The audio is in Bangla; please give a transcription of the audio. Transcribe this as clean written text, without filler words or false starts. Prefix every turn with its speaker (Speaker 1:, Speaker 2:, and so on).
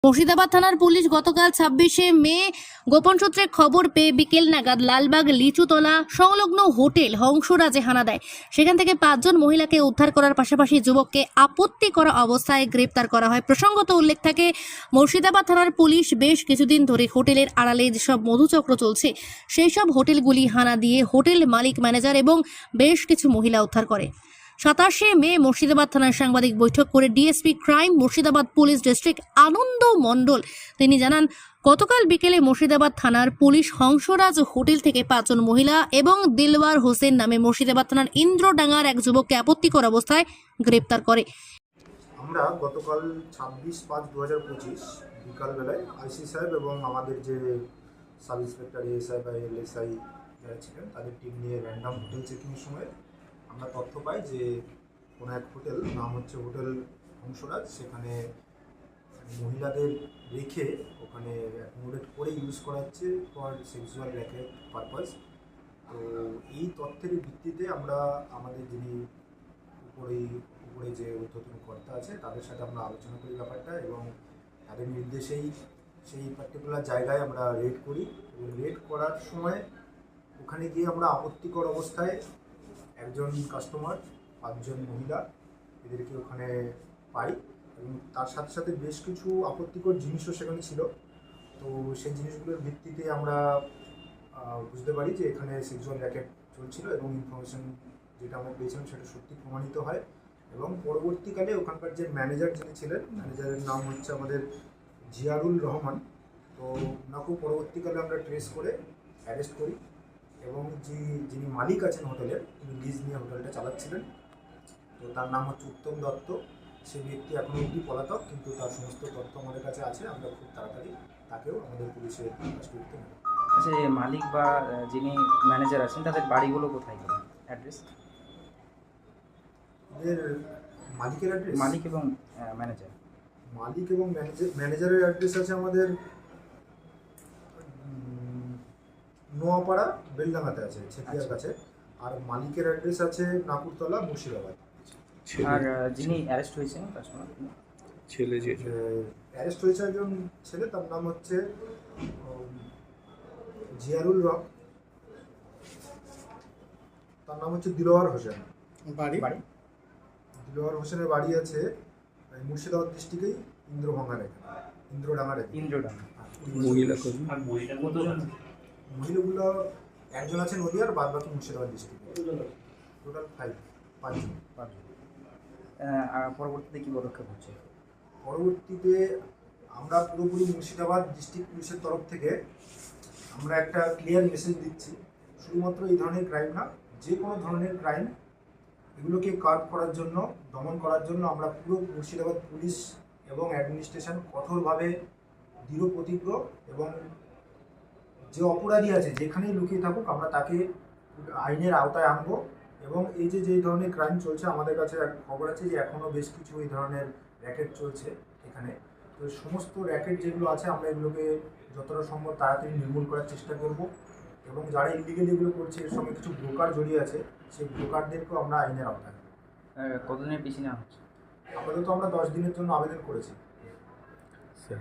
Speaker 1: মুর্শিদাবাদ থানার পুলিশ গতকাল 26শে মে গোপন সূত্রে খবর পেয়ে বিকেল নাগাদ লালবাগ লিচুতলা সংলগ্ন হোটেল হংসরাজে হানা দেয়। সেখান থেকে 5 জন মহিলাকে উদ্ধার করার পাশাপাশি যুবককে আপত্তি করা অবস্থায় গ্রেপ্তার করা হয়। প্রসঙ্গত উল্লেখ থাকে, মুর্শিদাবাদ থানার পুলিশ বেশ কিছুদিন ধরে হোটেলের আড়ালে যেসব মধুচক্র চলছে সেই সব হোটেলগুলি হানা দিয়ে হোটেল মালিক, ম্যানেজার এবং বেশ কিছু মহিলা উদ্ধার করে। 27শে মে মুর্শিদাবাদ থানায় সাংবাদিক বৈঠক করে DSP crime Murshidabad police district Anand Mondal তিনি জানান, গতকাল বিকেলে মুর্শিদাবাদ থানার পুলিশ হংসরাজ হোটেল থেকে 5 জন মহিলা এবং দিলওয়ার হোসেন নামে মুর্শিদাবাদ থানার ইন্দ্রডাঙ্গার এক যুবককে আপত্তিকর অবস্থায় গ্রেপ্তার করে।
Speaker 2: আমরা গতকাল 26/5/2025 বিকালবেলায় আইসি সাহেব এবং আমাদের যে সাব ইন্সপেক্টর এএসআই বা এলএসআই যারা ছিলেন তাদের টিম নিয়ে র্যান্ডাম হোটেল চেকিংয়ের সময় আমরা তথ্য পাই যে কোনো এক হোটেল, নাম হচ্ছে হোটেল হংসরাজ, সেখানে মহিলাদের রেখে ওখানে অ্যাকোমোডেট করে ইউজ করা হচ্ছে ফর সেক্সুয়াল র্যাকেট পারপাস। তো এই তথ্যের ভিত্তিতে আমরা আমাদের যিনি উপরে যে ঊর্ধ্বতন কর্তা আছে তাদের সাথে আমরা আলোচনা করি ব্যাপারটা, এবং তাদের নির্দেশেই সেই পার্টিকুলার জায়গায় আমরা রেড করি। এবং রেড করার সময় ওখানে গিয়ে আমরা আপত্তিকর অবস্থায় একজন কাস্টমার, 5 জন মহিলা এদেরকে ওখানে পাই, এবং তার সাথে সাথে বেশ কিছু আপত্তিকর জিনিসও সেখানে ছিল। তো সেই জিনিসগুলোর ভিত্তিতে আমরা বুঝতে পারি যে এখানে সেক্সুয়াল র্যাকেট চলছিল, এবং ইনফরমেশন যেটা আমরা পেয়েছিলাম সেটা সত্যি প্রমাণিত হয়। এবং পরবর্তীকালে ওখানকার যে ম্যানেজার যিনি ছিলেন, ম্যানেজারের নাম হচ্ছে আমাদের জিয়ারুল রহমান। তো ওনাকেও পরবর্তীকালে আমরা ট্রেস করে অ্যারেস্ট করি, এবং যিনি মালিক আছেন হোটেলের, তিনি লিজ নিয়ে হোটেলটা চালাচ্ছিলেন। তো তার নাম হচ্ছে উত্তম দত্ত। সেই ব্যক্তি এখনও অবধি পলাতক, কিন্তু তার সমস্ত তথ্য আমাদের কাছে আছে। আমরা খুব তাড়াতাড়ি তাকেও আমাদের পুলিশের কাস্টডিতে নেব।
Speaker 3: আচ্ছা, মালিক বা যিনি ম্যানেজার আছেন তাদের বাড়িগুলো কোথায়, অ্যাড্রেস?
Speaker 2: এদের মালিকের অ্যাড্রেস,
Speaker 3: মালিক এবং ম্যানেজার
Speaker 2: ম্যানেজারের অ্যাড্রেস আছে আমাদের নোয়াপাড়া বেলডাঙ্গাতে আছে, ছেকিয়ার কাছে। আর মালিকের অ্যাড্রেস আছে নাকুরতলা, মুর্শিদাবাদ।
Speaker 3: আর যিনি অ্যারেস্ট হয়েছেন তার সময়
Speaker 2: ছেলে যে অ্যারেস্ট হয়েছে একজন ছেলে, তার নাম হচ্ছে জিয়ারুল রহমান, তার নাম হচ্ছে দিলওয়ার হোসেন। দিলওয়ার হোসেনের বাড়ি আছে মুর্শিদাবাদ ডিস্ট্রিক্টেই ইন্দ্রডাঙ্গার। মহিলাগুলো একজন আছে নদীয়ার, বাদ বাকি মুর্শিদাবাদ ডিস্ট্রিক্ট। টোটাল 5 জন।
Speaker 3: পরবর্তীতে কী পদক্ষেপ হচ্ছে?
Speaker 2: পরবর্তীতে আমরা পুরোপুরি মুর্শিদাবাদ ডিস্ট্রিক্ট পুলিশের তরফ থেকে আমরা একটা ক্লিয়ার মেসেজ দিচ্ছি, শুধুমাত্র এই ধরনের ক্রাইম না, যে কোনো ধরনের ক্রাইম এগুলোকে কার্ভ করার জন্য, দমন করার জন্য আমরা পুরো মুর্শিদাবাদ পুলিশ এবং অ্যাডমিনিস্ট্রেশন কঠোরভাবে দৃঢ় প্রতিজ্ঞ, এবং যে অপরাধী আছে যেখানেই লুকিয়ে থাকুক আমরা তাকে আইনের আওতায় আনবো। এবং এই যে ধরনের ক্রাইম চলছে, আমাদের কাছে খবর আছে যে এখনও বেশ কিছু এই ধরনের র্যাকেট চলছে এখানে। তো সমস্ত র্যাকেট যেগুলো আছে আমরা এগুলোকে যতটা সম্ভব তাড়াতাড়ি নির্মূল করার চেষ্টা করব, এবং যারা ইলিগেল এগুলো করছে এর সঙ্গে কিছু ব্রোকার জড়িয়ে আছে, সেই ব্রোকারদেরকেও আমরা আইনের আওতায়।
Speaker 3: কতদিনের পিছিয়ে নেওয়া হচ্ছে?
Speaker 2: আপাতত আমরা 10 দিনের জন্য আবেদন করেছি।
Speaker 3: স্যার